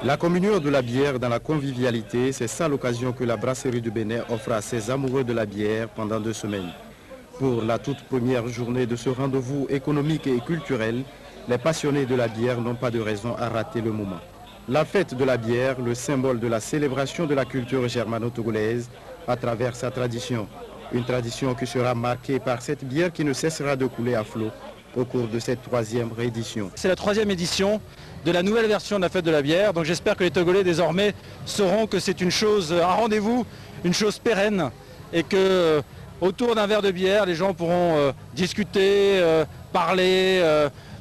La communion de la bière dans la convivialité, c'est ça l'occasion que la brasserie du Bénin offre à ses amoureux de la bière pendant 2 semaines. Pour la toute première journée de ce rendez-vous économique et culturel, les passionnés de la bière n'ont pas de raison à rater le moment. La fête de la bière, le symbole de la célébration de la culture germano-togolaise à travers sa tradition. Une tradition qui sera marquée par cette bière qui ne cessera de couler à flot au cours de cette 3e réédition. C'est la 3e édition de la nouvelle version de la fête de la bière. Donc j'espère que les Togolais désormais sauront que c'est une chose, un rendez-vous, une chose pérenne et que autour d'un verre de bière, les gens pourront discuter, parler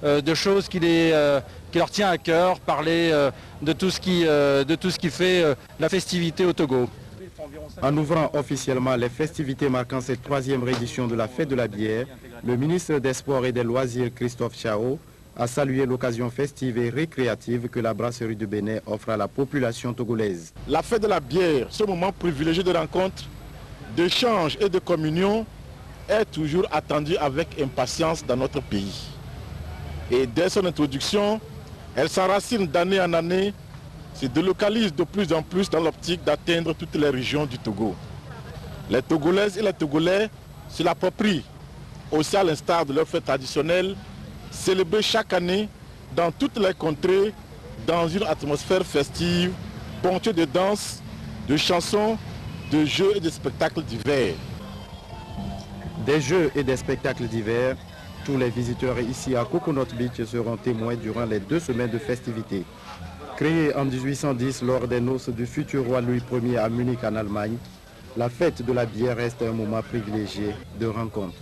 de choses qui leur tient à cœur, parler de tout ce qui fait la festivité au Togo. En ouvrant officiellement les festivités marquant cette 3e réédition de la fête de la bière, le ministre des Sports et des Loisirs, Christophe Chao, a salué l'occasion festive et récréative que la brasserie du Bénin offre à la population togolaise. La fête de la bière, ce moment privilégié de rencontre, d'échange et de communion, est toujours attendu avec impatience dans notre pays. Et dès son introduction, elle s'enracine d'année en année, se délocalise de plus en plus dans l'optique d'atteindre toutes les régions du Togo. Les Togolaises et les Togolais se l'approprient, aussi à l'instar de leur fête traditionnelle, célébrée chaque année dans toutes les contrées, dans une atmosphère festive, ponctuée de danse, de chansons, de jeux et de spectacles divers. Des jeux et des spectacles divers, tous les visiteurs ici à Coconut Beach seront témoins durant les 2 semaines de festivités. Créée en 1810 lors des noces du futur roi Louis Ier à Munich en Allemagne, la fête de la bière reste un moment privilégié de rencontre.